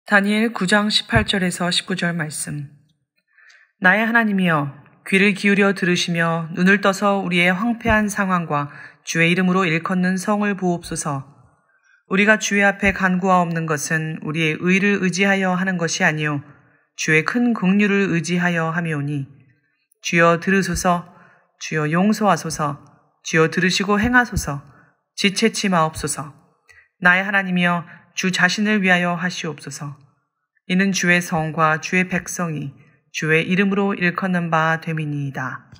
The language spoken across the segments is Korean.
다니엘 9장 18절에서 19절 말씀. 나의 하나님이여, 귀를 기울여 들으시며 눈을 떠서 우리의 황폐한 상황과 주의 이름으로 일컫는 성을 보옵소서. 우리가 주의 앞에 간구하옵는 것은 우리의 의를 의지하여 하는 것이 아니요 주의 큰 긍휼을 의지하여 함이오니, 주여 들으소서. 주여 용서하소서. 주여 들으시고 행하소서. 지체치 마옵소서. 나의 하나님이여, 주 자신을 위하여 하시옵소서. 이는 주의 성과 주의 백성이 주의 이름으로 일컫는 바 됨이니이다.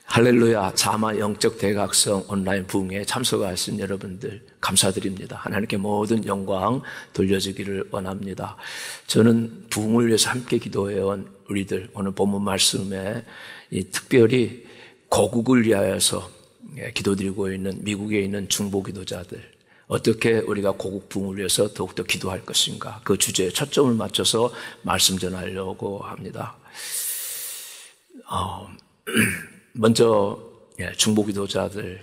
할렐루야. 자마 영적 대각성 온라인 부흥에 참석하신 여러분들 감사드립니다. 하나님께 모든 영광 돌려주기를 원합니다. 저는 부흥을 위해서 함께 기도해온 우리들, 오늘 본문 말씀에 특별히 고국을 위하여서 기도드리고 있는 미국에 있는 중보 기도자들, 어떻게 우리가 고국 부흥을 위해서 더욱더 기도할 것인가, 그 주제에 초점을 맞춰서 말씀 전하려고 합니다. 먼저 중보 기도자들,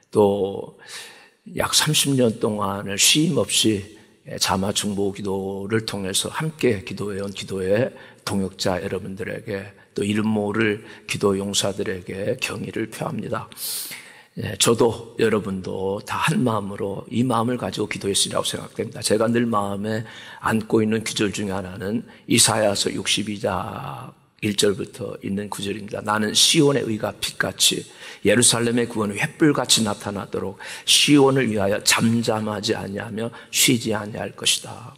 또 약 30년 동안을 쉼 없이 자마 중보 기도를 통해서 함께 기도해온 기도의 동역자 여러분들에게, 또 이름 모를 기도 용사들에게 경의를 표합니다. 저도 여러분도 다 한 마음으로 이 마음을 가지고 기도했으리라고 생각됩니다. 제가 늘 마음에 안고 있는 구절 중에 하나는 이사야서 62장 1절부터 있는 구절입니다. 나는 시온의 의가 빛같이 예루살렘의 구원이 횃불같이 나타나도록 시온을 위하여 잠잠하지 아니하며 쉬지 아니할 것이다.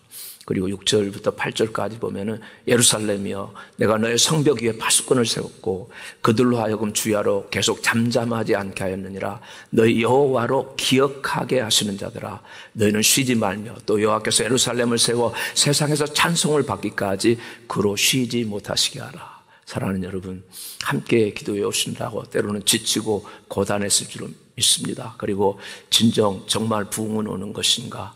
그리고 6절부터 8절까지 보면은 예루살렘이여, 내가 너의 성벽 위에 파수꾼을 세웠고 그들로 하여금 주야로 계속 잠잠하지 않게 하였느니라. 너희 여호와로 기억하게 하시는 자들아, 너희는 쉬지 말며 또 여호와께서 예루살렘을 세워 세상에서 찬송을 받기까지 그로 쉬지 못하시게 하라. 사랑하는 여러분, 함께 기도해 오신다고 때로는 지치고 고단했을 줄은 믿습니다. 그리고 정말 부흥은 오는 것인가,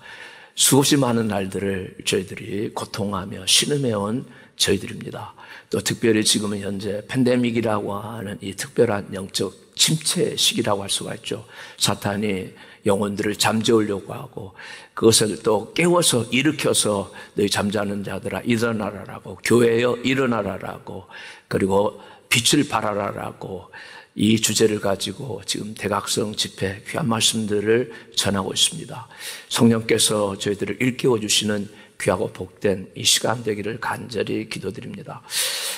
수없이 많은 날들을 저희들이 고통하며 신음해온 저희들입니다. 또 특별히 지금은 현재 팬데믹이라고 하는 이 특별한 영적 침체 시기라고 할 수가 있죠. 사탄이 영혼들을 잠재우려고 하고, 그것을 또 깨워서 일으켜서 너희 잠자는 자들아 일어나라라고, 교회여 일어나라라고, 그리고 빛을 발하라라고 이 주제를 가지고 지금 대각성 집회 귀한 말씀들을 전하고 있습니다. 성령께서 저희들을 일깨워 주시는 귀하고 복된 이 시간 되기를 간절히 기도드립니다.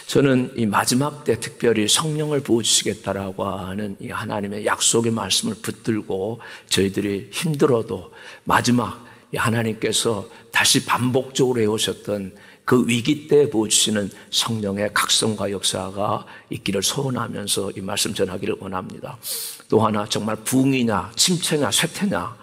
저는 이 마지막 때 특별히 성령을 부어주시겠다라고 하는 이 하나님의 약속의 말씀을 붙들고 저희들이 힘들어도 마지막 이 하나님께서 다시 반복적으로 해오셨던 그 위기 때 부어주시는 성령의 각성과 역사가 있기를 소원하면서 이 말씀 전하기를 원합니다. 또 하나, 정말 부흥이냐 침체냐 쇠퇴냐,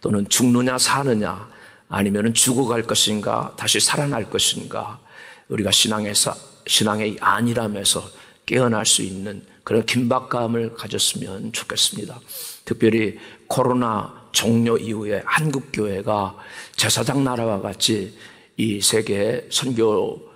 또는 죽느냐 사느냐, 아니면 죽어갈 것인가 다시 살아날 것인가, 우리가 신앙의 안일함에서 깨어날 수 있는 그런 긴박감을 가졌으면 좋겠습니다. 특별히 코로나 종료 이후에 한국교회가 제사장 나라와 같이 이 세계의 선교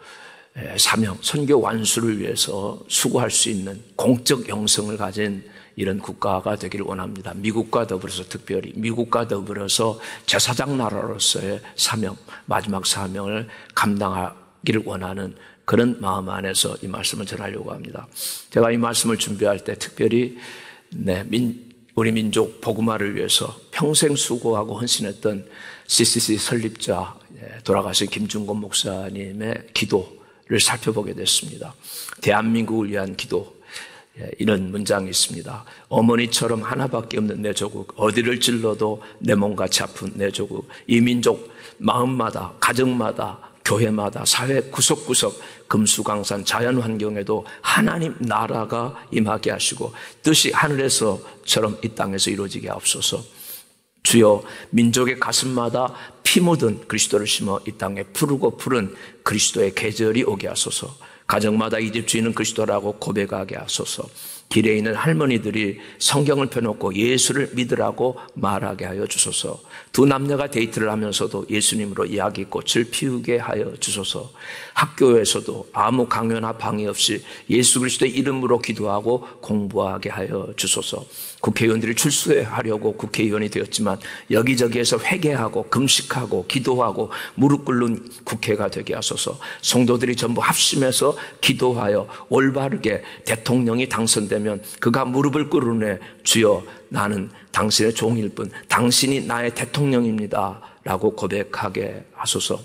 사명, 선교 완수를 위해서 수고할 수 있는 공적 영성을 가진 이런 국가가 되기를 원합니다. 미국과 더불어서, 특별히 미국과 더불어서 제사장 나라로서의 사명, 마지막 사명을 감당하기를 원하는 그런 마음 안에서 이 말씀을 전하려고 합니다. 제가 이 말씀을 준비할 때 특별히 우리 민족 복음화를 위해서 평생 수고하고 헌신했던 CCC 설립자 돌아가신 김중곤 목사님의 기도를 살펴보게 됐습니다. 대한민국을 위한 기도, 이런 문장이 있습니다. 어머니처럼 하나밖에 없는 내 조국, 어디를 찔러도 내 몸같이 아픈 내 조국, 이 민족 마음마다, 가정마다, 교회마다, 사회 구석구석, 금수강산, 자연환경에도 하나님 나라가 임하게 하시고 뜻이 하늘에서처럼 이 땅에서 이루어지게 하옵소서. 주여, 민족의 가슴마다 피 묻은 그리스도를 심어 이 땅에 푸르고 푸른 그리스도의 계절이 오게 하소서. 가정마다 이 집 주인은 그리스도라고 고백하게 하소서. 길에 있는 할머니들이 성경을 펴놓고 예수를 믿으라고 말하게 하여 주소서. 두 남녀가 데이트를 하면서도 예수님으로 이야기꽃을 피우게 하여 주소서. 학교에서도 아무 강요나 방해 없이 예수 그리스도의 이름으로 기도하고 공부하게 하여 주소서. 국회의원들이 출세하려고 국회의원이 되었지만 여기저기에서 회개하고 금식하고 기도하고 무릎 꿇는 국회가 되게 하소서. 성도들이 전부 합심해서 기도하여 올바르게 대통령이 당선되면 그가 무릎을 꿇으네 주여 나는 당신의 종일 뿐 당신이 나의 대통령입니다 라고 고백하게 하소서.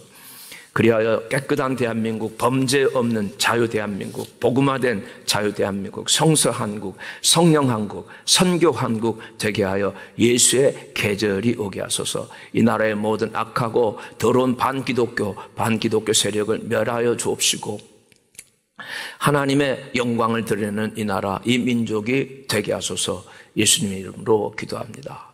그리하여 깨끗한 대한민국, 범죄 없는 자유 대한민국, 복음화된 자유 대한민국, 성서 한국, 성령 한국, 선교 한국 되게 하여 예수의 계절이 오게 하소서. 이 나라의 모든 악하고 더러운 반기독교 세력을 멸하여 주옵시고 하나님의 영광을 드리는 이 나라, 이 민족이 되게 하소서. 예수님의 이름으로 기도합니다.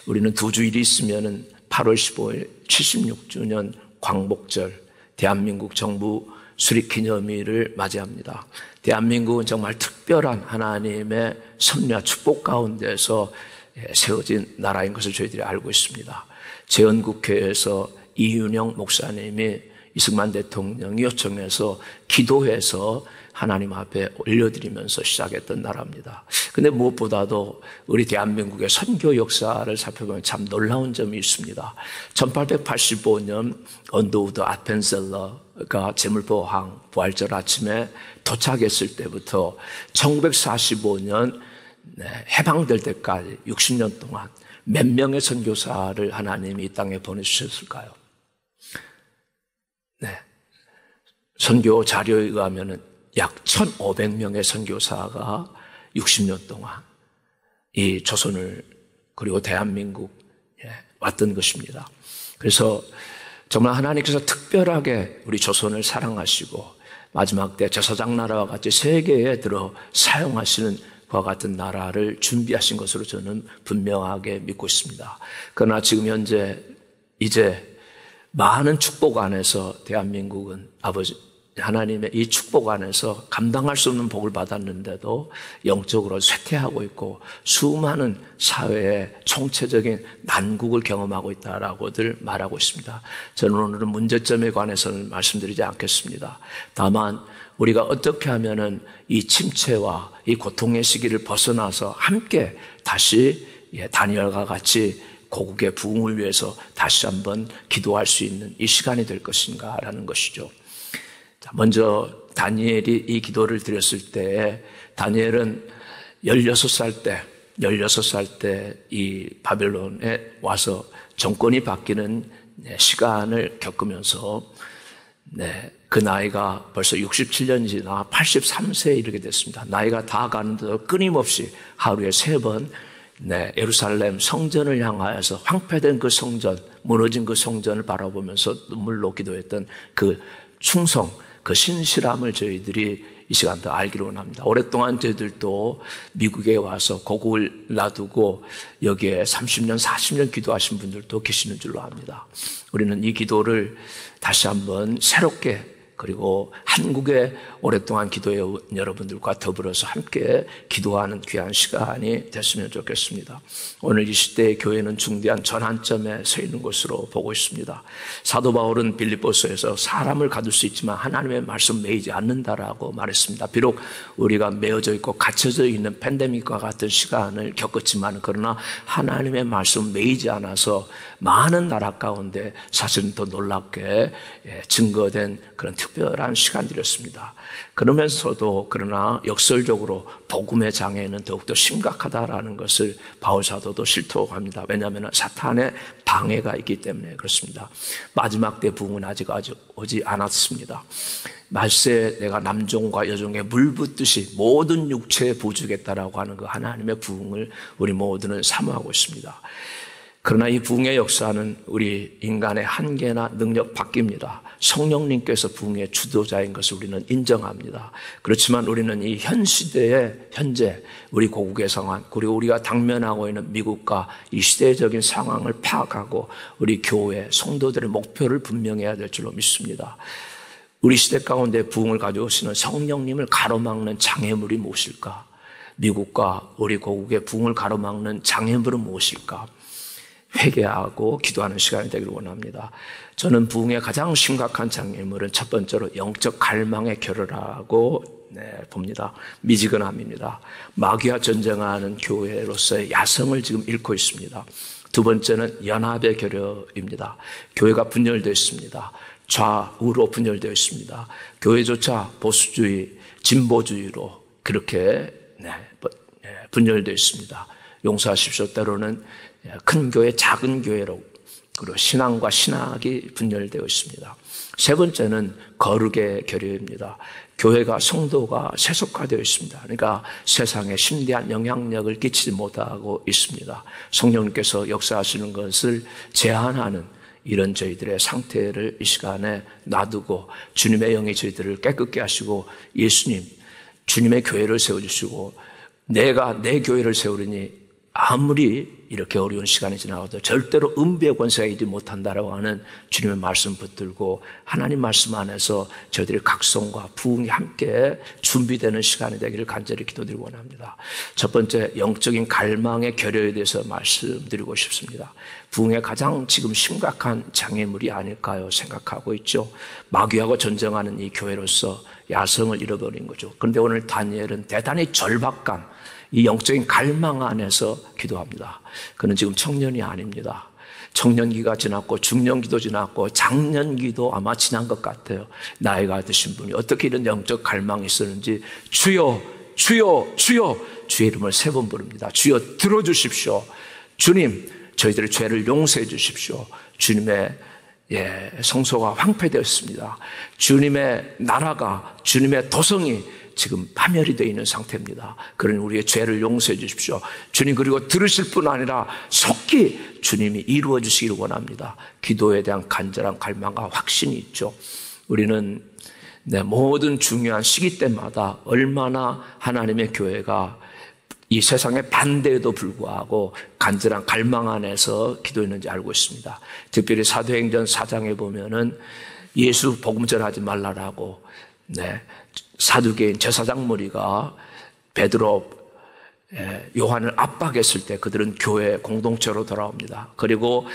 우리는 두 주일이 있으면은 8월 15일 76주년 광복절 대한민국 정부 수립 기념일을 맞이합니다. 대한민국은 정말 특별한 하나님의 섭리와 축복 가운데서 세워진 나라인 것을 저희들이 알고 있습니다. 재헌국회에서 이윤영 목사님이 이승만 대통령이 요청해서 기도해서 하나님 앞에 올려드리면서 시작했던 나라입니다. 근데 무엇보다도 우리 대한민국의 선교 역사를 살펴보면 참 놀라운 점이 있습니다. 1885년 언더우드 아펜셀러가 제물포항 부활절 아침에 도착했을 때부터 1945년 해방될 때까지 60년 동안 몇 명의 선교사를 하나님이 이 땅에 보내주셨을까요? 선교 자료에 의하면 약 1,500명의 선교사가 60년 동안 이 조선을 그리고 대한민국에 왔던 것입니다. 그래서 정말 하나님께서 특별하게 우리 조선을 사랑하시고 마지막 때 제사장 나라와 같이 세계에 들어 사용하시는 그와 같은 나라를 준비하신 것으로 저는 분명하게 믿고 있습니다. 그러나 지금 현재 이제 많은 축복 안에서 대한민국은 아버지 하나님의 이 축복 안에서 감당할 수 없는 복을 받았는데도 영적으로 쇠퇴하고 있고 수많은 사회의 총체적인 난국을 경험하고 있다라고들 말하고 있습니다. 저는 오늘은 문제점에 관해서는 말씀드리지 않겠습니다. 다만 우리가 어떻게 하면은 이 침체와 이 고통의 시기를 벗어나서 함께 다시 다니엘과 같이 고국의 부흥을 위해서 다시 한번 기도할 수 있는 이 시간이 될 것인가라는 것이죠. 먼저 다니엘이 이 기도를 드렸을 때 다니엘은 16살 때 이 바벨론에 와서 정권이 바뀌는 시간을 겪으면서 그 나이가 벌써 67년이 지나 83세에 이르게 됐습니다. 나이가 다 가는데도 끊임없이 하루에 3번 예루살렘 성전을 향하여서 황폐된 그 성전, 무너진 그 성전을 바라보면서 눈물로 기도했던 그 충성, 그 신실함을 저희들이 이 시간도 알기로 원합니다. 오랫동안 저희들도 미국에 와서 고국을 놔두고 여기에 30년, 40년 기도하신 분들도 계시는 줄로 압니다. 우리는 이 기도를 다시 한번 새롭게 그리고 한국에 오랫동안 기도해온 여러분들과 더불어서 함께 기도하는 귀한 시간이 됐으면 좋겠습니다. 오늘 이 시대의 교회는 중대한 전환점에 서 있는 것으로 보고 있습니다. 사도 바울은 빌립보서에서 사람을 가둘 수 있지만 하나님의 말씀 매이지 않는다라고 말했습니다. 비록 우리가 매어져 있고 갇혀져 있는 팬데믹과 같은 시간을 겪었지만 그러나 하나님의 말씀 매이지 않아서 많은 나라 가운데 사실은 더 놀랍게 증거된 그런 특별한 시간들이었습니다. 그러면서도 그러나 역설적으로 복음의 장애는 더욱더 심각하다라는 것을 바울 사도도 실토합니다. 왜냐하면 사탄의 방해가 있기 때문에 그렇습니다. 마지막 때 부흥은 아직 오지 않았습니다. 말세 내가 남종과 여종에 물 붓듯이 모든 육체에 부어주겠다라고 하는 그 하나님의 부흥을 우리 모두는 사모하고 있습니다. 그러나 이 부흥의 역사는 우리 인간의 한계나 능력 밖입니다. 성령님께서 부흥의 주도자인 것을 우리는 인정합니다. 그렇지만 우리는 이 현 시대의 현재 우리 고국의 상황 그리고 우리가 당면하고 있는 미국과 이 시대적인 상황을 파악하고 우리 교회 성도들의 목표를 분명해야 될 줄로 믿습니다. 우리 시대 가운데 부흥을 가져오시는 성령님을 가로막는 장애물이 무엇일까? 미국과 우리 고국의 부흥을 가로막는 장애물은 무엇일까? 회개하고 기도하는 시간이 되기를 원합니다. 저는 부흥의 가장 심각한 장애물은 첫 번째로 영적 갈망에 결여하고 봅니다. 미지근함입니다. 마귀와 전쟁하는 교회로서의 야성을 지금 잃고 있습니다. 두 번째는 연합의 결여입니다. 교회가 분열되어 있습니다. 좌우로 분열되어 있습니다. 교회조차 보수주의, 진보주의로 그렇게 분열되어 있습니다. 용서하십시오. 때로는 큰 교회, 작은 교회로 그리고 신앙과 신학이 분열되어 있습니다. 세 번째는 거룩의 결여입니다. 교회가 성도가 세속화되어 있습니다. 그러니까 세상에 심대한 영향력을 끼치지 못하고 있습니다. 성령님께서 역사하시는 것을 제한하는 이런 저희들의 상태를 이 시간에 놔두고 주님의 영이 저희들을 깨끗게 하시고 예수님, 주님의 교회를 세워주시고 내가 내 교회를 세우리니 아무리 이렇게 어려운 시간이 지나가도 절대로 은비의 권세가 이지 못한다라고 하는 주님의 말씀 붙들고 하나님 말씀 안에서 저희들의 각성과 부흥이 함께 준비되는 시간이 되기를 간절히 기도드리고 원합니다. 첫 번째, 영적인 갈망의 결여에 대해서 말씀드리고 싶습니다. 부흥의 가장 지금 심각한 장애물이 아닐까요 생각하고 있죠. 마귀하고 전쟁하는 이 교회로서 야성을 잃어버린 거죠. 그런데 오늘 다니엘은 대단히 절박감, 이 영적인 갈망 안에서 기도합니다. 그는 지금 청년이 아닙니다. 청년기가 지났고 중년기도 지났고 장년기도 아마 지난 것 같아요. 나이가 드신 분이 어떻게 이런 영적 갈망이 있었는지 주여 주여 주여 주의 이름을 3번 부릅니다. 주여 들어주십시오. 주님 저희들의 죄를 용서해 주십시오. 주님의 성소가 황폐되었습니다. 주님의 나라가 주님의 도성이 지금 파멸이 되어 있는 상태입니다. 그러니 우리의 죄를 용서해 주십시오. 주님 그리고 들으실 뿐 아니라 속히 주님이 이루어 주시기를 원합니다. 기도에 대한 간절한 갈망과 확신이 있죠. 우리는 모든 중요한 시기 때마다 얼마나 하나님의 교회가 이 세상의 반대에도 불구하고 간절한 갈망 안에서 기도했는지 알고 있습니다. 특별히 사도행전 4장에 보면은 예수 복음 전하지 말라라고 사두개인 제사장 무리가 베드로, 요한을 압박했을 때 그들은 교회 공동체로 돌아옵니다. 그리고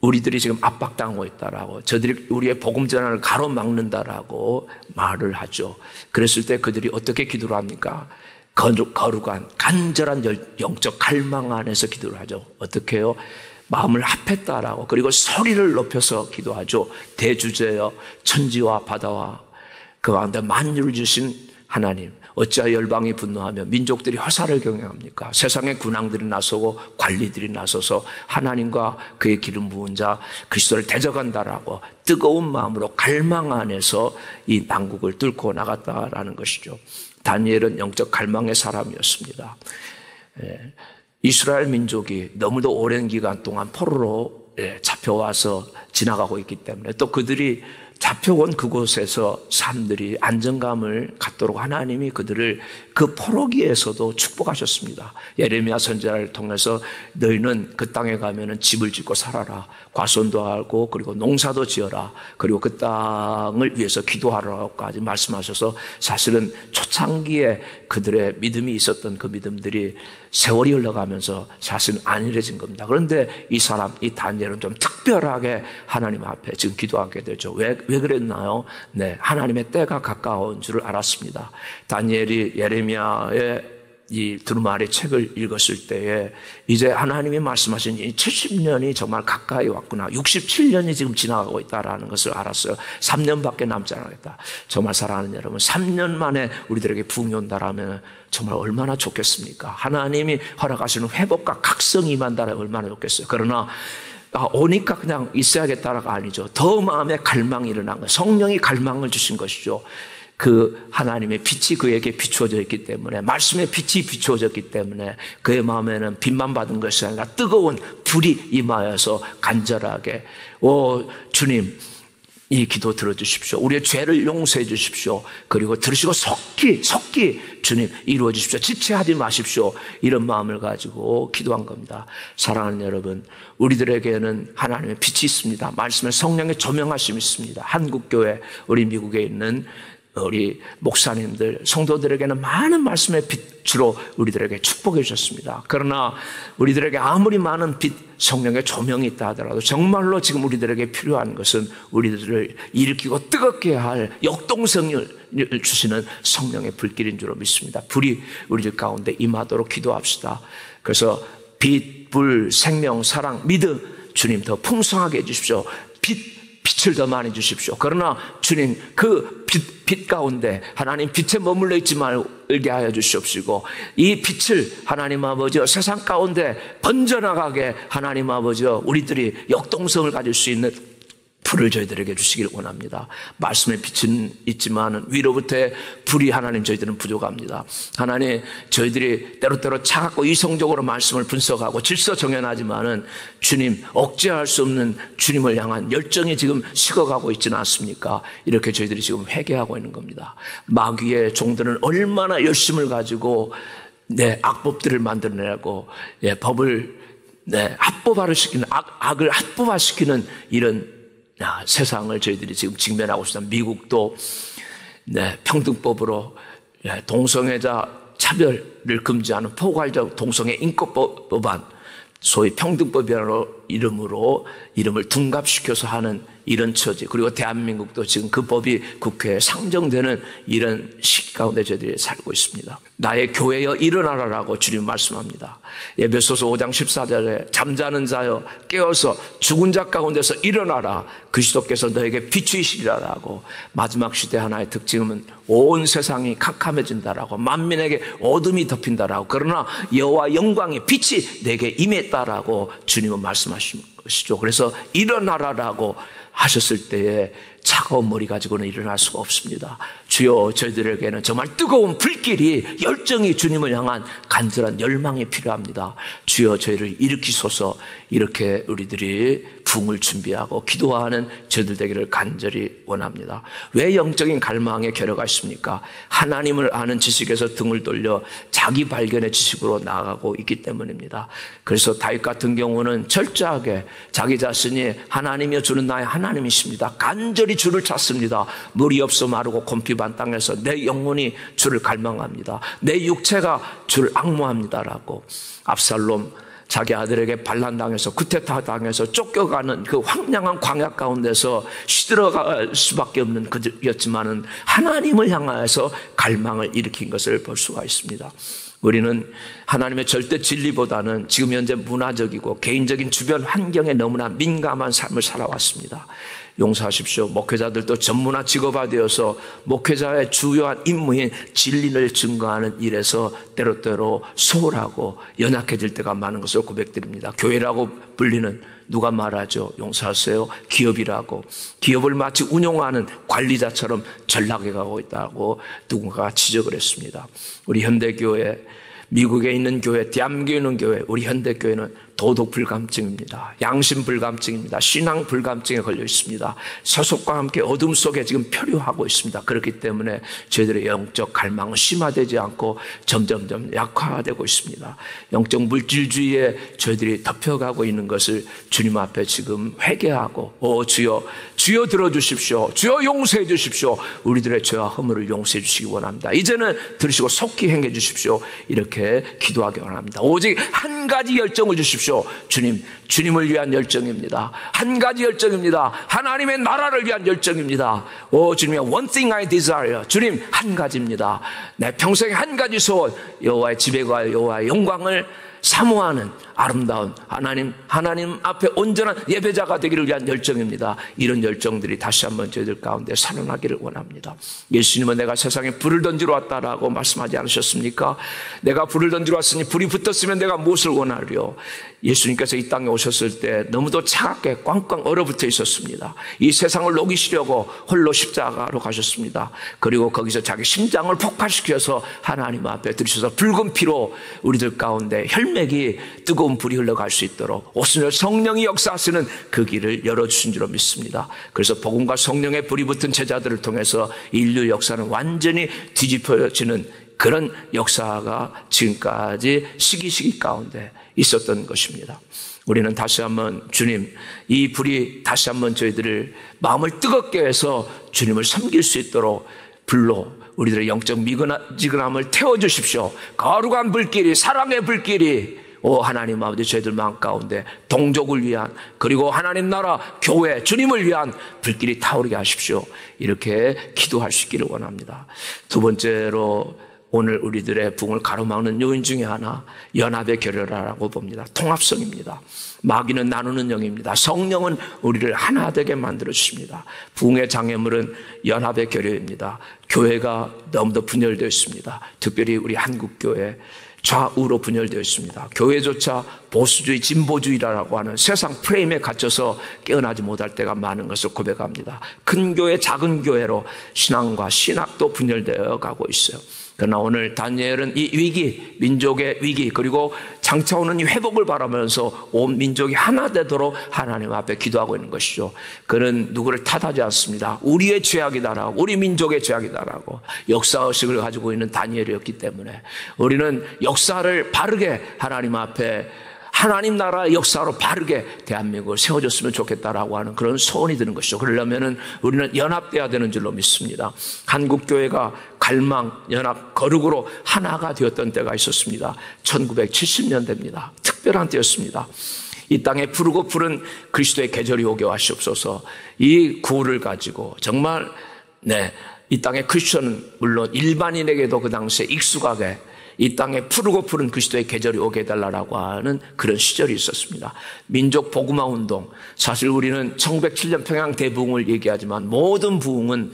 우리들이 지금 압박당하고 있다라고, 저들이 우리의 복음 전환을 가로막는다라고 말을 하죠. 그랬을 때 그들이 어떻게 기도를 합니까? 거룩한 간절한 영적 갈망 안에서 기도를 하죠. 어떻게 해요? 마음을 합했다라고, 그리고 소리를 높여서 기도하죠. 대주제여 천지와 바다와 그 가운데 만유를 주신 하나님, 어찌하여 열방이 분노하며 민족들이 화살을 경영합니까? 세상의 군왕들이 나서고 관리들이 나서서 하나님과 그의 기름 부은 자 그리스도를 대적한다라고 뜨거운 마음으로 갈망 안에서 이 난국을 뚫고 나갔다라는 것이죠. 다니엘은 영적 갈망의 사람이었습니다. 이스라엘 민족이 너무도 오랜 기간 동안 포로로 잡혀와서 지나가고 있기 때문에 또 그들이 잡혀온 그곳에서 사람들이 안정감을 갖도록 하나님이 그들을 그 포로기에서도 축복하셨습니다. 예레미야 선지자를 통해서 너희는 그 땅에 가면은 집을 짓고 살아라. 과손도 하고 그리고 농사도 지어라. 그리고 그 땅을 위해서 기도하라고까지 말씀하셔서 사실은 초창기에 그들의 믿음이 있었던 그 믿음들이 세월이 흘러가면서 사실은 안일해진 겁니다. 그런데 이 다니엘은 좀 특별하게 하나님 앞에 지금 기도하게 되죠. 왜 그랬나요? 하나님의 때가 가까운 줄을 알았습니다. 다니엘이 예레미야의 이 두루마리 책을 읽었을 때에 이제 하나님이 말씀하신 이 70년이 정말 가까이 왔구나. 67년이 지금 지나가고 있다라는 것을 알았어요. 3년밖에 남지 않았다. 정말 사랑하는 여러분, 3년 만에 우리들에게 부흥이 온다라면 정말 얼마나 좋겠습니까? 하나님이 허락하시는 회복과 각성이 임한다라면 얼마나 좋겠어요. 그러나 오니까 그냥 있어야겠다가 아니죠. 더 마음에 갈망이 일어난 거예요. 성령이 갈망을 주신 것이죠. 그 하나님의 빛이 그에게 비추어져 있기 때문에, 말씀의 빛이 비추어졌기 때문에 그의 마음에는 빛만 받은 것이 아니라 뜨거운 불이 임하여서 간절하게 주님 이 기도 들어주십시오. 우리의 죄를 용서해 주십시오. 그리고 들으시고 속기 주님 이루어 주십시오. 지체하지 마십시오. 이런 마음을 가지고 기도한 겁니다. 사랑하는 여러분, 우리들에게는 하나님의 빛이 있습니다. 말씀에 성령의 조명하심이 있습니다. 한국교회, 우리 미국에 있는 우리 목사님들, 성도들에게는 많은 말씀의 빛으로 우리들에게 축복해 주셨습니다. 그러나 우리들에게 아무리 많은 빛, 성령의 조명이 있다 하더라도 정말로 지금 우리들에게 필요한 것은 우리들을 일으키고 뜨겁게 할 역동성을 주시는 성령의 불길인 줄로 믿습니다. 불이 우리들 가운데 임하도록 기도합시다. 그래서 빛, 불, 생명, 사랑, 믿음, 주님 더 풍성하게 해주십시오. 빛을 더 많이 주십시오. 그러나 주님 그 빛 가운데 하나님 빛에 머물러 있지 말게 하여 주시옵시고 이 빛을 하나님 아버지 세상 가운데 번져나가게 하나님 아버지 우리들이 역동성을 가질 수 있는 불을 저희들에게 주시길 원합니다. 말씀의 빛은 있지만 위로부터의 불이 하나님 저희들은 부족합니다. 하나님 저희들이 때로 차갑고 이성적으로 말씀을 분석하고 질서 정연하지만은 주님 억제할 수 없는 주님을 향한 열정이 지금 식어가고 있지는 않습니까? 이렇게 저희들이 지금 회개하고 있는 겁니다. 마귀의 종들은 얼마나 열심을 가지고 악법들을 만들어내고 법을 합법화시키는 악을 합법화시키는 이런 세상을 저희들이 지금 직면하고 있습니다. 미국도 평등법으로 동성애자 차별을 금지하는 포괄적 동성애 인권법안, 소위 평등법이라는 이름을 둔갑시켜서 하는 이런 처지, 그리고 대한민국도 지금 그 법이 국회에 상정되는 이런 시기 가운데 저희들이 살고 있습니다. 나의 교회여 일어나라라고 주님 말씀합니다. 에베소서 5장 14절에 잠자는 자여 깨어서 죽은 자 가운데서 일어나라, 그리스도께서 너에게 비추이시리라라고. 마지막 시대 하나의 특징은 온 세상이 캄캄해진다라고, 만민에게 어둠이 덮인다라고, 그러나 여호와 영광의 빛이 내게 임했다라고 주님은 말씀하신 것이죠. 그래서 일어나라라고 하셨을 때에 차가운 머리 가지고는 일어날 수가 없습니다. 주여, 저희들에게는 정말 뜨거운 불길이, 열정이 주님을 향한 간절한 열망이 필요합니다. 주여, 저희를 일으키소서. 이렇게 우리들이 부흥을 준비하고 기도하는 저희들 되기를 간절히 원합니다. 왜 영적인 갈망에 결여가 있습니까? 하나님을 아는 지식에서 등을 돌려 자기 발견의 지식으로 나아가고 있기 때문입니다. 그래서 다윗 같은 경우는 철저하게 자기 자신이 하나님이여 주는 나의 하나님이십니다. 간절히 주를 찾습니다. 물이 없어 마르고 곰핍한 땅에서 내 영혼이 주를 갈망합니다. 내 육체가 주를 앙모합니다라고. 압살롬 자기 아들에게 반란당해서 쿠데타당해서 쫓겨가는 그 황량한 광야 가운데서 시들어갈 수밖에 없는 그였지만은 하나님을 향하여서 갈망을 일으킨 것을 볼 수가 있습니다. 우리는 하나님의 절대 진리보다는 지금 현재 문화적이고 개인적인 주변 환경에 너무나 민감한 삶을 살아왔습니다. 용서하십시오. 목회자들도 전문화 직업화되어서 목회자의 주요한 임무인 진리를 증거하는 일에서 때로때로 소홀하고 연약해질 때가 많은 것을 고백드립니다. 교회라고 불리는, 누가 말하죠? 용서하세요. 기업이라고. 기업을 마치 운용하는 관리자처럼 전락해 가고 있다고 누군가가 지적을 했습니다. 우리 현대교회, 미국에 있는 교회, 대한민국에 있는 교회, 우리 현대교회는 도덕 불감증입니다. 양심 불감증입니다. 신앙 불감증에 걸려 있습니다. 세속과 함께 어둠 속에 지금 표류하고 있습니다. 그렇기 때문에 저희들의 영적 갈망은 심화되지 않고 점점점 약화되고 있습니다. 영적 물질주의에 저희들이 덮여가고 있는 것을 주님 앞에 지금 회개하고, 주여, 주여 들어주십시오. 주여 용서해 주십시오. 우리들의 죄와 허물을 용서해 주시기 원합니다. 이제는 들으시고 속히 행해 주십시오. 이렇게 기도하기 원합니다. 오직 한 가지 열정을 주십시오. 주님을 위한 열정입니다. 한 가지 열정입니다. 하나님의 나라를 위한 열정입니다. 주님의 one thing I desire. 주님 한 가지입니다. 내 평생에 한 가지 소원, 여호와의 집에 가여 여호와의 영광을 사모하는 아름다운 하나님 앞에 온전한 예배자가 되기를 위한 열정입니다. 이런 열정들이 다시 한번 저희들 가운데 살아나기를 원합니다. 예수님은 내가 세상에 불을 던지러 왔다라고 말씀하지 않으셨습니까? 내가 불을 던지러 왔으니 불이 붙었으면 내가 무엇을 원하리요? 예수님께서 이 땅에 오셨을 때 너무도 차갑게 꽝꽝 얼어붙어 있었습니다. 이 세상을 녹이시려고 홀로 십자가로 가셨습니다. 그리고 거기서 자기 심장을 폭발시켜서 하나님 앞에 들으셔서 붉은 피로 우리들 가운데 혈맥이 뜨거운 불이 흘러갈 수 있도록 오순절 성령이 역사하시는 그 길을 열어주신 줄로 믿습니다. 그래서 복음과 성령의 불이 붙은 제자들을 통해서 인류 역사는 완전히 뒤집어지는 그런 역사가 지금까지 시기 가운데 있었던 것입니다. 우리는 다시 한번 주님, 이 불이 다시 한번 저희들을 마음을 뜨겁게 해서 주님을 섬길 수 있도록 불로 우리들의 영적 미지근함을 태워주십시오. 거룩한 불길이, 사랑의 불길이 하나님 아버지 저희들 마음 가운데 동족을 위한, 그리고 하나님 나라 교회 주님을 위한 불길이 타오르게 하십시오. 이렇게 기도할 수 있기를 원합니다. 두 번째로 오늘 우리들의 부흥을 가로막는 요인 중에 하나, 연합의 결여라고 봅니다. 통합성입니다. 마귀는 나누는 영입니다. 성령은 우리를 하나 되게 만들어 주십니다. 부흥의 장애물은 연합의 결여입니다. 교회가 너무도 분열되어 있습니다. 특별히 우리 한국교회 좌우로 분열되어 있습니다. 교회조차 보수주의, 진보주의라고 하는 세상 프레임에 갇혀서 깨어나지 못할 때가 많은 것을 고백합니다. 큰 교회, 작은 교회로 신앙과 신학도 분열되어 가고 있어요. 그러나 오늘 다니엘은 이 위기, 민족의 위기, 그리고 장차 오는 이 회복을 바라면서 온 민족이 하나 되도록 하나님 앞에 기도하고 있는 것이죠. 그는 누구를 탓하지 않습니다. 우리의 죄악이다라고, 우리 민족의 죄악이다라고 역사의식을 가지고 있는 다니엘이었기 때문에 우리는 역사를 바르게 하나님 앞에, 하나님 나라의 역사로 바르게 대한민국을 세워줬으면 좋겠다라고 하는 그런 소원이 드는 것이죠. 그러려면 우리는 연합돼야 되는 줄로 믿습니다. 한국교회가 갈망, 연합, 거룩으로 하나가 되었던 때가 있었습니다. 1970년대입니다. 특별한 때였습니다. 이 땅에 푸르고 푸른 그리스도의 계절이 오게 하시옵소서. 이 구호를 가지고 정말 이 땅의 크리스천은 물론 일반인에게도 그 당시에 익숙하게 이 땅에 푸르고 푸른 그리스도의 계절이 오게 해달라고 하는 그런 시절이 있었습니다. 민족 복음화 운동, 사실 우리는 1907년 평양 대부흥을 얘기하지만 모든 부흥은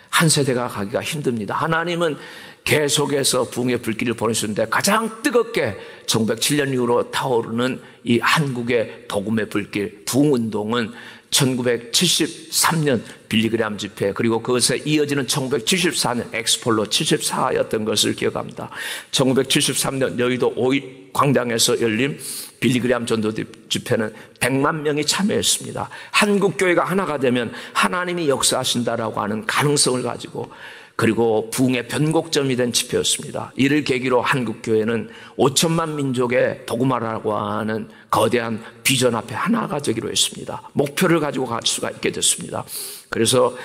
한 세대가 가기가 힘듭니다. 하나님은 계속해서 부흥의 불길을 보내주는데 가장 뜨겁게 1907년 이후로 타오르는 이 한국의 복음의 불길, 부흥운동은 1973년 빌리그램 집회, 그리고 그것에 이어지는 1974년 엑스폴로 74였던 것을 기억합니다. 1973년 여의도 5일 광장에서 열린 빌리그램 전도 집회는 100만 명이 참여했습니다. 한국교회가 하나가 되면 하나님이 역사하신다라고 하는 가능성을 가지고, 그리고 부흥의 변곡점이 된 집회였습니다. 이를 계기로 한국교회는 5천만 민족의 복음화라고 하는 거대한 비전 앞에 하나가 되기로 했습니다. 목표를 가지고 갈 수가 있게 됐습니다. 그래서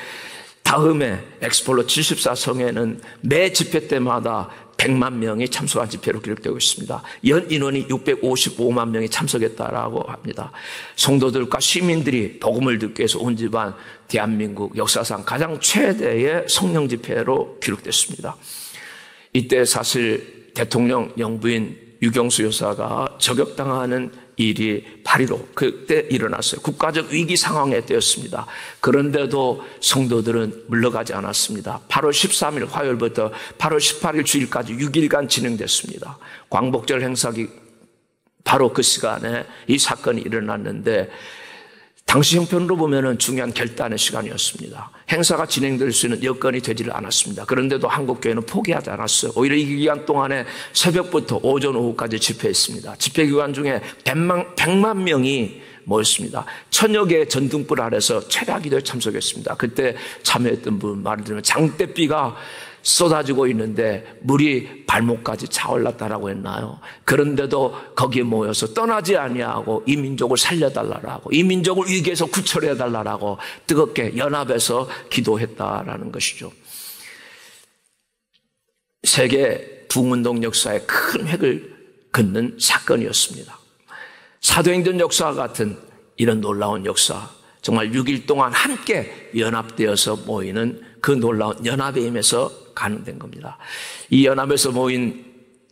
다음에 엑스폴로 74성에는 매 집회 때마다 100만 명이 참석한 집회로 기록되고 있습니다. 연 인원이 655만 명이 참석했다라고 합니다. 성도들과 시민들이 복음을 듣기 위해서 온 집안 대한민국 역사상 가장 최대의 성령 집회로 기록됐습니다. 이때 사실 대통령 영부인 유경수 여사가 저격당하는 일이 8.15 그때 일어났어요. 국가적 위기 상황에 되었습니다. 그런데도 성도들은 물러가지 않았습니다. 8월 13일 화요일부터 8월 18일 주일까지 6일간 진행됐습니다. 광복절 행사기 바로 그 시간에 이 사건이 일어났는데 당시 형편으로 보면 중요한 결단의 시간이었습니다. 행사가 진행될 수 있는 여건이 되지를 않았습니다. 그런데도 한국교회는 포기하지 않았어요. 오히려 이 기간 동안에 새벽부터 오전 오후까지 집회했습니다. 집회 기간 중에 100만 명이 모였습니다. 1000여 개의 전등불 아래서 최다 기도에 참석했습니다. 그때 참여했던 분 말을 들으면 장대비가 쏟아지고 있는데 물이 발목까지 차올랐다라고 했나요? 그런데도 거기에 모여서 떠나지 아니하고 이 민족을 살려달라고, 이 민족을 위기에서 구출해달라고 뜨겁게 연합해서 기도했다라는 것이죠. 세계 부흥운동 역사에 큰 획을 긋는 사건이었습니다. 사도행전 역사와 같은 이런 놀라운 역사, 정말 6일 동안 함께 연합되어서 모이는 그 놀라운 연합의 힘에서 가능된 겁니다. 이 연합에서 모인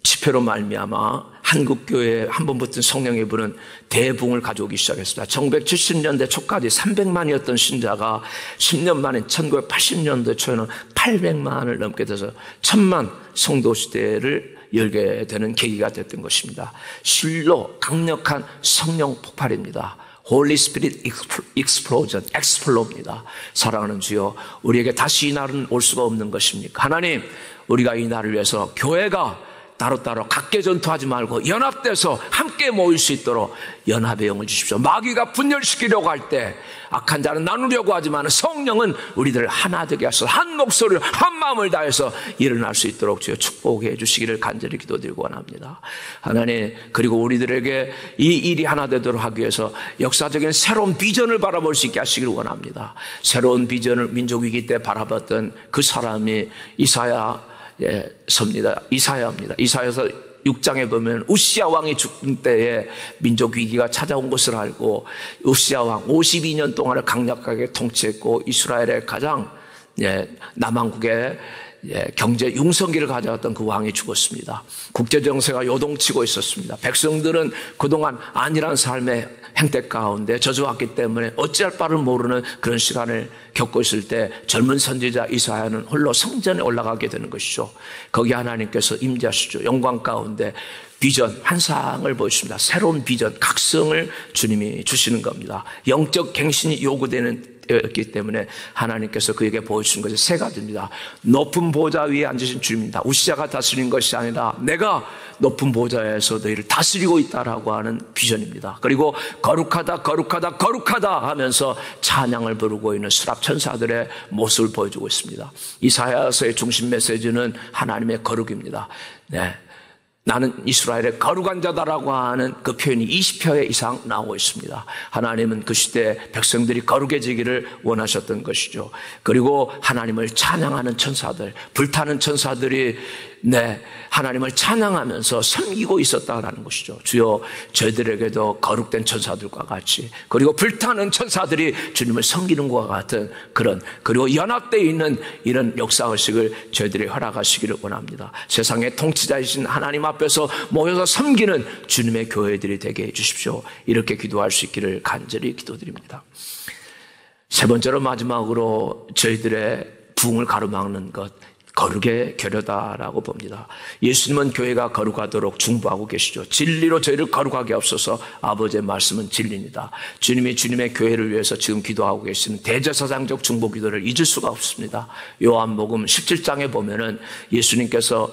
집회로 말미암아 한국교회에 한 번 붙은 성령의 불은 대부흥을 가져오기 시작했습니다. 1970년대 초까지 300만이었던 신자가 10년 만에 1980년대 초에는 800만을 넘게 돼서 1000만 성도 시대를 열게 되는 계기가 됐던 것입니다. 실로 강력한 성령 폭발입니다. Holy Spirit Explosion, 엑스플로입니다. 사랑하는 주여, 우리에게 다시 이 날은 올 수가 없는 것입니까? 하나님, 우리가 이 날을 위해서 교회가 따로따로 각계 전투하지 말고 연합돼서 함께 모일 수 있도록 연합의 영을 주십시오. 마귀가 분열시키려고 할 때 악한 자는 나누려고 하지만 성령은 우리들을 하나 되게 하셔서 한 목소리로 한 마음을 다해서 일어날 수 있도록 주여 축복해 주시기를 간절히 기도드리고 원합니다. 하나님, 그리고 우리들에게 이 일이 하나 되도록 하기 위해서 역사적인 새로운 비전을 바라볼 수 있게 하시기를 원합니다. 새로운 비전을 민족 위기 때 바라봤던 그 사람이 이사야입니다. 이사야서 6장에 보면 우시야 왕이 죽은 때에 민족 위기가 찾아온 것을 알고 우시야 왕 52년 동안을 강력하게 통치했고 이스라엘의 가장 남한국의 경제 융성기를 가져갔던 그 왕이 죽었습니다. 국제정세가 요동치고 있었습니다. 백성들은 그동안 안일한 삶의 행태 가운데 저주왔기 때문에 어찌할 바를 모르는 그런 시간을 겪고 있을 때 젊은 선지자 이사야는 홀로 성전에 올라가게 되는 것이죠. 거기 하나님께서 임재하시죠. 영광 가운데 비전, 환상을 보여주십니다. 새로운 비전, 각성을 주님이 주시는 겁니다. 영적 갱신이 요구되는 때였기 때문에 하나님께서 그에게 보여주신 것이 세 가지입니다. 높은 보좌 위에 앉으신 주님입니다. 우시야가 다스리는 것이 아니라 내가 높은 보좌에서 너희를 다스리고 있다라고 하는 비전입니다. 그리고 거룩하다 거룩하다 거룩하다 하면서 찬양을 부르고 있는 수랍 천사들의 모습을 보여주고 있습니다. 이사야서의 중심 메시지는 하나님의 거룩입니다. 나는 이스라엘의 거룩한 자다라고 하는 그 표현이 20회 이상 나오고 있습니다. 하나님은 그 시대에 백성들이 거룩해지기를 원하셨던 것이죠. 그리고 하나님을 찬양하는 천사들, 불타는 천사들이 하나님을 찬양하면서 섬기고 있었다라는 것이죠. 주여 저희들에게도 거룩된 천사들과 같이, 그리고 불타는 천사들이 주님을 섬기는 것과 같은 그리고 연합되어 있는 이런 역사의식을 저희들이 허락하시기를 원합니다. 세상의 통치자이신 하나님 앞에서 모여서 섬기는 주님의 교회들이 되게 해주십시오. 이렇게 기도할 수 있기를 간절히 기도드립니다. 세 번째로 마지막으로 저희들의 부흥을 가로막는 것, 거룩의 결여다라고 봅니다. 예수님은 교회가 거룩하도록 중보하고 계시죠. 진리로 저희를 거룩하게 하옵소서. 아버지의 말씀은 진리입니다. 주님이 주님의 교회를 위해서 지금 기도하고 계시는 대제사장적 중보 기도를 잊을 수가 없습니다. 요한복음 17장에 보면은 예수님께서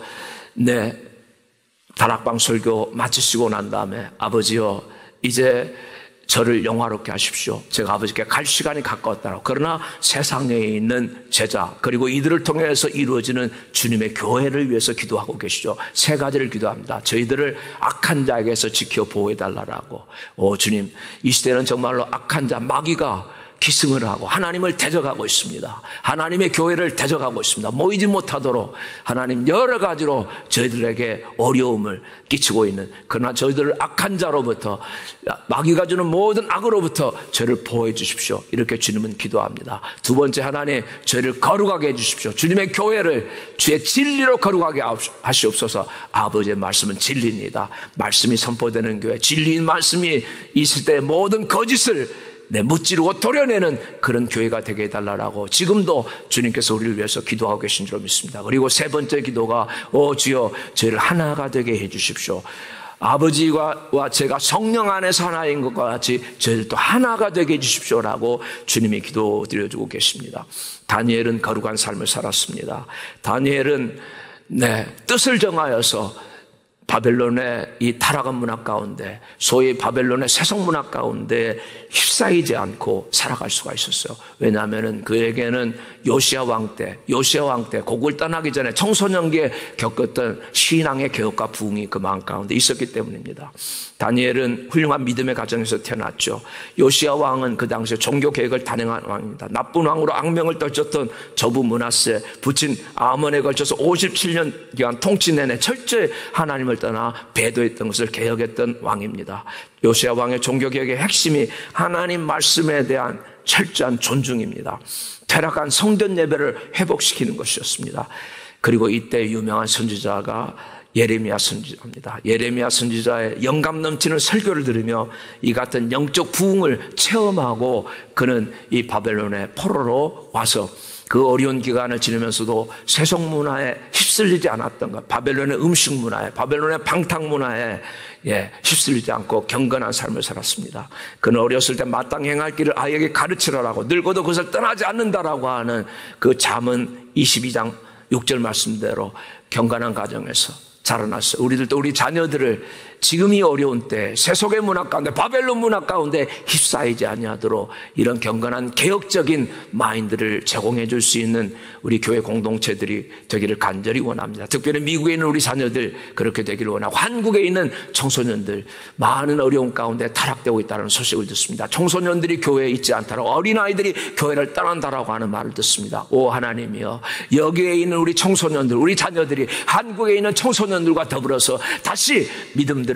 다락방 설교 마치시고 난 다음에 아버지여 이제 저를 영화롭게 하십시오. 제가 아버지께 갈 시간이 가까웠다고. 그러나 세상에 있는 제자 그리고 이들을 통해서 이루어지는 주님의 교회를 위해서 기도하고 계시죠. 세 가지를 기도합니다. 저희들을 악한 자에게서 지켜 보호해달라고. 주님, 이 시대는 정말로 악한 자 마귀가 기승을 하고 하나님을 대적하고 있습니다. 하나님의 교회를 대적하고 있습니다. 모이지 못하도록 하나님 여러 가지로 저희들에게 어려움을 끼치고 있는, 그러나 저희들을 악한 자로부터, 마귀가 주는 모든 악으로부터 저희를 보호해 주십시오. 이렇게 주님은 기도합니다. 두 번째, 하나님 저희를 거룩하게 해 주십시오. 주님의 교회를 주의 진리로 거룩하게 하시옵소서. 아버지의 말씀은 진리입니다. 말씀이 선포되는 교회, 진리인 말씀이 있을 때 모든 거짓을 무찌르고 도려내는 그런 교회가 되게 해달라고 지금도 주님께서 우리를 위해서 기도하고 계신 줄 믿습니다. 그리고 세 번째 기도가 주여 저희를 하나가 되게 해 주십시오. 아버지와 제가 성령 안에서 하나인 것과 같이 저희들도 하나가 되게 해 주십시오라고 주님이 기도드려주고 계십니다. 다니엘은 거룩한 삶을 살았습니다. 다니엘은 뜻을 정하여서 바벨론의 이 타락한 문화 가운데, 소위 바벨론의 세속 문화 가운데 휩싸이지 않고 살아갈 수가 있었어요. 왜냐하면 그에게는 요시야 왕 때 고국을 떠나기 전에 청소년기에 겪었던 신앙의 개혁과 부흥이 그 마음 가운데 있었기 때문입니다. 다니엘은 훌륭한 믿음의 가정에서 태어났죠. 요시야 왕은 그 당시에 종교 개혁을 단행한 왕입니다. 나쁜 왕으로 악명을 떨쳤던 저부 므낫세, 부친 아몬에 걸쳐서 57년 기간 통치 내내 철저히 하나님을 떠나 배도했던 것을 개혁했던 왕입니다. 요시야 왕의 종교개혁의 핵심이 하나님 말씀에 대한 철저한 존중입니다. 퇴락한 성전 예배를 회복시키는 것이었습니다. 그리고 이때 유명한 선지자가 예레미야 선지자입니다. 예레미야 선지자의 영감 넘치는 설교를 들으며 이 같은 영적 부흥을 체험하고 그는 이 바벨론의 포로로 와서 그 어려운 기간을 지내면서도 세속 문화에 휩쓸리지 않았던 것, 바벨론의 음식 문화에, 바벨론의 방탕 문화에 휩쓸리지 않고 경건한 삶을 살았습니다. 그는 어렸을 때 마땅히 행할 길을 아이에게 가르치라라고, 늙어도 그것을 떠나지 않는다라고 하는 그 잠언 22장 6절 말씀대로 경건한 가정에서 자라났어요. 우리들도 우리 자녀들을 지금 이 어려운 때 세속의 문화 가운데 바벨론 문화 가운데 휩싸이지 아니하도록 이런 경건한 개혁적인 마인드를 제공해 줄 수 있는 우리 교회 공동체들이 되기를 간절히 원합니다. 특별히 미국에 있는 우리 자녀들 그렇게 되기를 원하고 한국에 있는 청소년들 많은 어려움 가운데 타락되고 있다는 소식을 듣습니다. 청소년들이 교회에 있지 않다라고 어린아이들이 교회를 떠난다라고 하는 말을 듣습니다. 오 하나님이여 여기에 있는 우리 청소년들 우리 자녀들이 한국에 있는 청소년들과 더불어서 다시 믿음들을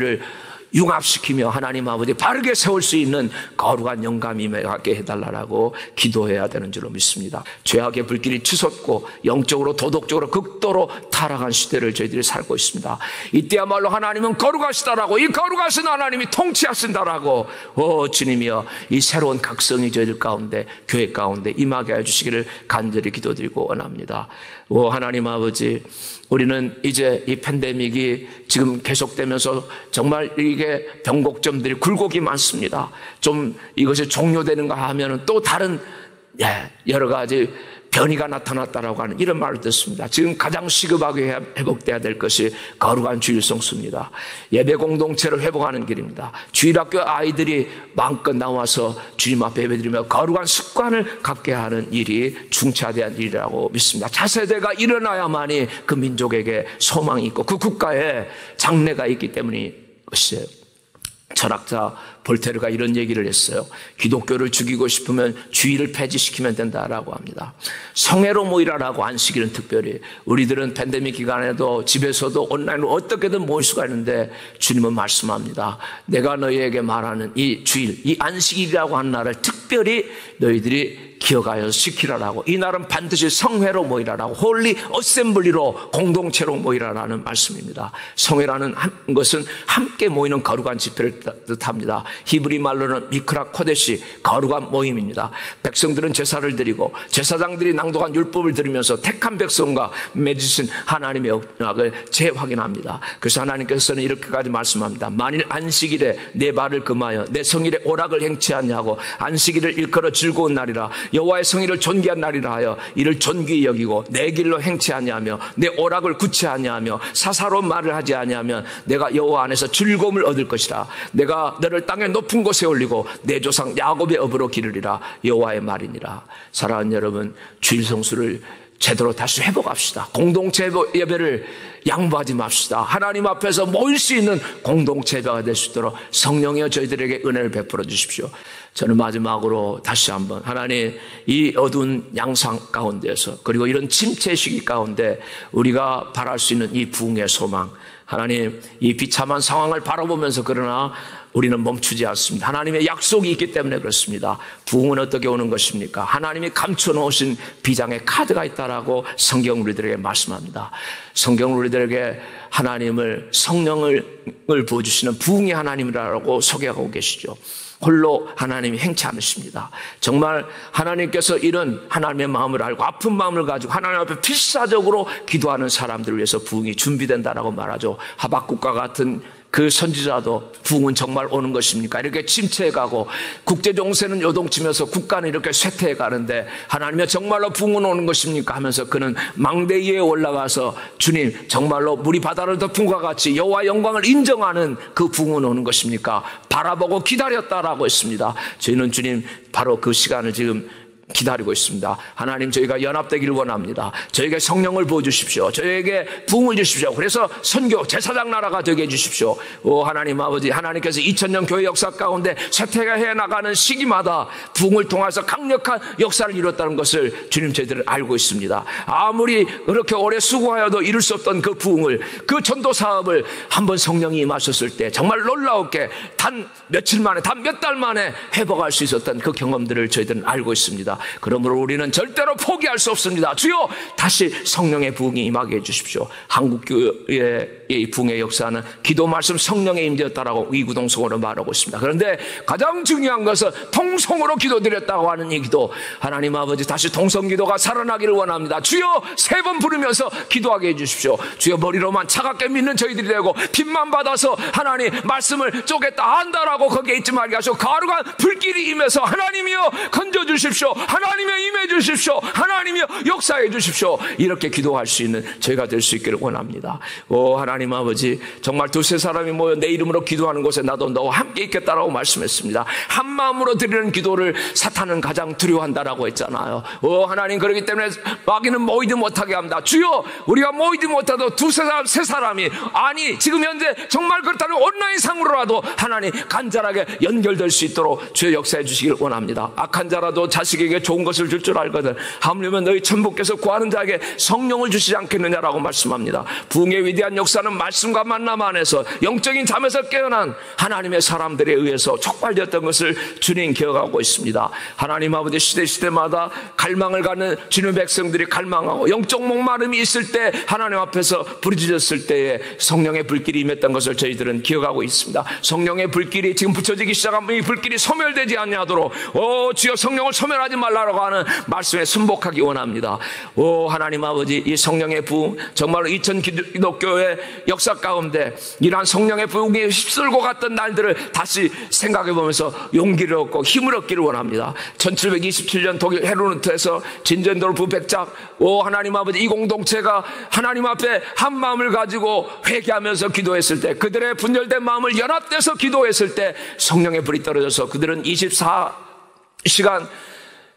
융합시키며 하나님 아버지 바르게 세울 수 있는 거룩한 영감이 임하게 해달라고 기도해야 되는 줄로 믿습니다. 죄악의 불길이 치솟고 영적으로 도덕적으로 극도로 타락한 시대를 저희들이 살고 있습니다. 이때야말로 하나님은 거룩하시다라고 이 거룩하신 하나님이 통치하신다라고 주님이여 이 새로운 각성이 저희들 가운데 교회 가운데 임하게 해주시기를 간절히 기도드리고 원합니다. 하나님 아버지 우리는 이제 이 팬데믹이 지금 계속되면서 정말 이게 변곡점들이 굴곡이 많습니다. 좀 이것이 종료되는가 하면은 또 다른 여러 가지 변이가 나타났다라고 하는 이런 말을 듣습니다. 지금 가장 시급하게 회복돼야 될 것이 거룩한 주일 성수입니다. 예배 공동체를 회복하는 길입니다. 주일학교 아이들이 마음껏 나와서 주님 앞에 예배드리며 거룩한 습관을 갖게 하는 일이 중차대한 일이라고 믿습니다. 차세대가 일어나야만이 그 민족에게 소망이 있고 그 국가에 장래가 있기 때문인 것이에요. 철학자 볼테르가 이런 얘기를 했어요. 기독교를 죽이고 싶으면 주일을 폐지시키면 된다라고 합니다. 성회로 모이라라고 안식일은 특별히 우리들은 팬데믹 기간에도 집에서도 온라인으로 어떻게든 모일 수가 있는데 주님은 말씀합니다. 내가 너희에게 말하는 이 주일, 이 안식일이라고 하는 날을 특별히 너희들이 기억하여 지키라라고 이 날은 반드시 성회로 모이라라고 홀리 어셈블리로 공동체로 모이라라는 말씀입니다. 성회라는 것은 함께 모이는 거룩한 집회를 뜻합니다. 히브리 말로는 미크라 코데시 거룩한 모임입니다. 백성들은 제사를 드리고 제사장들이 낭독한 율법을 들으면서 택한 백성과 맺으신 하나님의 언약을 재확인합니다. 그래서 하나님께서는 이렇게까지 말씀합니다. 만일 안식일에 내 발을 금하여 내 성일에 오락을 행치 아니하고 안식일을 일컬어 즐거운 날이라 여호와의 성일을 존귀한 날이라 하여 이를 존귀히 여기고 내 길로 행치 아니하며 내 오락을 굳지 아니하며 사사로운 말을 하지 아니하면 내가 여호와 안에서 즐거움을 얻을 것이라. 내가 너를 땅의 높은 곳에 올리고 내 조상 야곱의 업으로 기르리라. 여호와의 말이니라. 사랑하는 여러분, 주일 성수를 제대로 다시 회복합시다. 공동체 예배를 양보하지 맙시다. 하나님 앞에서 모일 수 있는 공동체 예배가 될 수 있도록 성령이여 저희들에게 은혜를 베풀어 주십시오. 저는 마지막으로 다시 한번 하나님 이 어두운 양상 가운데서 그리고 이런 침체 시기 가운데 우리가 바랄 수 있는 이 부흥의 소망, 하나님 이 비참한 상황을 바라보면서 그러나 우리는 멈추지 않습니다. 하나님의 약속이 있기 때문에 그렇습니다. 부흥은 어떻게 오는 것입니까? 하나님이 감춰놓으신 비장의 카드가 있다라고 성경 우리들에게 말씀합니다. 성경 우리들에게 하나님을 성령을 부어주시는 부흥의 하나님이라고 소개하고 계시죠. 홀로 하나님이 행치 않으십니다. 정말 하나님께서 이런 하나님의 마음을 알고 아픈 마음을 가지고 하나님 앞에 필사적으로 기도하는 사람들을 위해서 부흥이 준비된다라고 말하죠. 하박국과 같은 그 선지자도 부흥은 정말 오는 것입니까? 이렇게 침체해가고 국제정세는 요동치면서 국가는 이렇게 쇠퇴해가는데 하나님의 정말로 부흥은 오는 것입니까? 하면서 그는 망대 위에 올라가서 주님 정말로 물이 바다를 덮은 것과 같이 여호와의 영광을 인정하는 그 부흥은 오는 것입니까? 바라보고 기다렸다라고 했습니다. 저희는 주님 바로 그 시간을 지금 기다리고 있습니다. 하나님 저희가 연합되기를 원합니다. 저에게 성령을 부어주십시오. 저에게 부흥을 주십시오. 그래서 선교 제사장 나라가 되게 해주십시오. 오 하나님 아버지, 하나님께서 2000년 교회 역사 가운데 쇠퇴해 나가는 시기마다 부흥을 통해서 강력한 역사를 이뤘다는 것을 주님 저희들은 알고 있습니다. 아무리 그렇게 오래 수고하여도 이룰 수 없던 그 부흥을, 그 전도 사업을 한번 성령이 임하셨을 때 정말 놀라웠게 단 며칠 만에, 단 몇 달 만에 회복할 수 있었던 그 경험들을 저희들은 알고 있습니다. 그러므로 우리는 절대로 포기할 수 없습니다. 주여 다시 성령의 부흥이 임하게 해주십시오. 한국교회의 이 부흥의 역사는 기도 말씀 성령의 임재였다라고 이구동성으로 말하고 있습니다. 그런데 가장 중요한 것은 통성으로 기도드렸다고 하는 이 기도, 하나님 아버지 다시 통성기도가 살아나기를 원합니다. 주여 3번 부르면서 기도하게 해주십시오. 주여 머리로만 차갑게 믿는 저희들이 되고 빛만 받아서 하나님 말씀을 쪼갰다 한다라고 거기에 있지 말게 하시고 거룩한 불길이 임해서 하나님이여 건져주십시오. 하나님이여 임해주십시오. 하나님이여 역사해 주십시오. 이렇게 기도할 수 있는 저희가 될 수 있기를 원합니다. 오 하나님 하나님 아버지, 정말 두세 사람이 모여 내 이름으로 기도하는 곳에 나도 너와 함께 있겠다라고 말씀했습니다. 한 마음으로 드리는 기도를 사탄은 가장 두려워한다라고 했잖아요. 하나님, 그렇기 때문에 마귀는 모이지 못하게 합니다. 주여, 우리가 모이지 못해도 두세 사람, 세 사람이, 아니 지금 현재 정말 그렇다면 온라인상으로라도 하나님 간절하게 연결될 수 있도록 주여 역사해 주시길 원합니다. 악한 자라도 자식에게 좋은 것을 줄 줄 알거든 하물며 너희 천부께서 구하는 자에게 성령을 주시지 않겠느냐라고 말씀합니다. 부흥의 위대한 역사는 말씀과 만남 안에서 영적인 잠에서 깨어난 하나님의 사람들에 의해서 촉발되었던 것을 주님 기억하고 있습니다. 하나님 아버지, 시대마다 갈망을 가는 주님의 백성들이 갈망하고 영적 목마름이 있을 때 하나님 앞에서 부르짖었을 때에 성령의 불길이 임했던 것을 저희들은 기억하고 있습니다. 성령의 불길이 지금 붙여지기 시작하면 이 불길이 소멸되지 않냐도록 주여 성령을 소멸하지 말라고 하는 말씀에 순복하기 원합니다. 하나님 아버지, 이 성령의 부흥, 정말 2000 기독교의 역사 가운데 이러한 성령의 부흥이 휩쓸고 갔던 날들을 다시 생각해 보면서 용기를 얻고 힘을 얻기를 원합니다. 1727년 독일 헤르누트에서 진젠도르프 백작, 하나님 아버지, 이 공동체가 하나님 앞에 한 마음을 가지고 회개하면서 기도했을 때, 그들의 분열된 마음을 연합돼서 기도했을 때 성령의 불이 떨어져서 그들은 24시간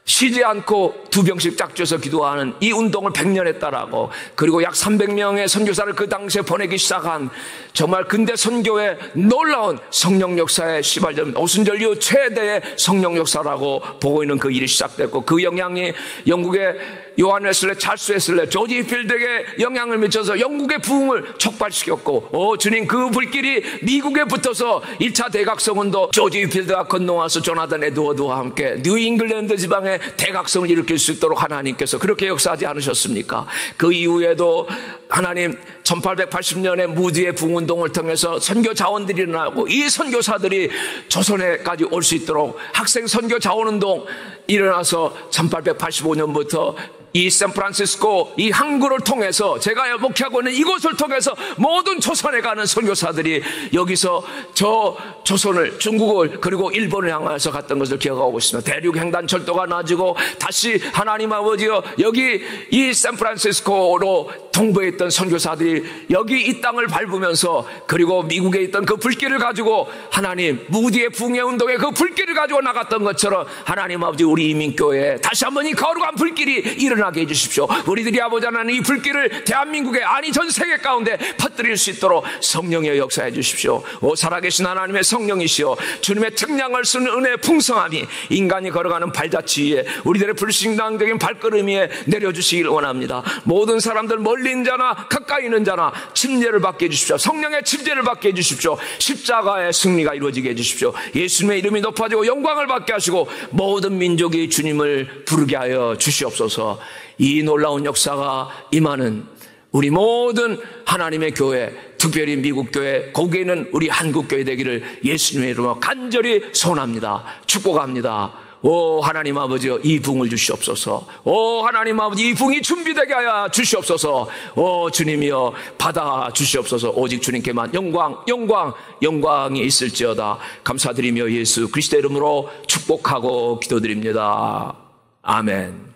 쉬지 않고 2병씩 짝져서 기도하는 이 운동을 100년 했다라고, 그리고 약 300명의 선교사를 그 당시에 보내기 시작한 정말 근대 선교의 놀라운 성령 역사의 시발점, 오순절 이후 최대의 성령 역사라고 보고 있는 그 일이 시작됐고, 그 영향이 영국의 요한 웨슬레, 찰스 웨슬레, 조지 필드에게 영향을 미쳐서 영국의 부흥을 촉발시켰고, 주님, 그 불길이 미국에 붙어서 1차 대각성운동, 조지 필드가 건너와서 조나단 에드워드와 함께 뉴 잉글랜드 지방에 대각성을 일으킬 수 있도록 하나님께서 그렇게 역사하지 않으셨습니까? 그 이후에도 하나님 1880년에 무디의 부흥운동을 통해서 선교 자원들이 일어나고, 이 선교사들이 조선에까지 올 수 있도록 학생 선교 자원운동 일어나서 1885년부터 이 샌프란시스코, 이 항구를 통해서, 제가 목회하고 있는 이곳을 통해서 모든 조선에 가는 선교사들이 여기서 저 조선을, 중국을, 그리고 일본을 향해서 갔던 것을 기억하고 있습니다. 대륙 횡단 철도가 나지고 다시 하나님 아버지여, 여기 이 샌프란시스코로 동부에 있던 선교사들이 여기 이 땅을 밟으면서, 그리고 미국에 있던 그 불길을 가지고 하나님 무디의 붕괴 운동에 그 불길을 가지고 나갔던 것처럼 하나님 아버지, 우리 이민교회에 다시 한번 이 거룩한 불길이 일어나게 해주십시오. 우리들이 아버지 하나님, 이 불길을 대한민국에, 아니 전 세계 가운데 퍼뜨릴 수 있도록 성령의 역사해 주십시오. 살아계신 하나님의 성령이시여, 주님의 특량을 쓰는 은혜의 풍성함이 인간이 걸어가는 발자취 위에, 우리들의 불신앙적인 발걸음 위에 내려주시길 원합니다. 모든 사람들, 멀리 있는 자나 가까이 있는 자나 침례를 받게 해주십시오. 성령의 침례를 받게 해주십시오. 십자가의 승리가 이루어지게 해주십시오. 예수님의 이름이 높아지고 영광을 받게 하시고 모든 민족이 주님을 부르게 하여 주시옵소서. 이 놀라운 역사가 임하는 우리 모든 하나님의 교회, 특별히 미국 교회, 거기에 있는 우리 한국 교회 되기를 예수님의 이름으로 간절히 소원합니다. 축복합니다. 하나님 아버지여, 이 부흥을 주시옵소서. 하나님 아버지, 이 부흥이 준비되게 하여 주시옵소서. 주님이여, 받아 주시옵소서. 오직 주님께만 영광이 있을지어다. 감사드리며 예수 그리스도의 이름으로 축복하고 기도드립니다. 아멘.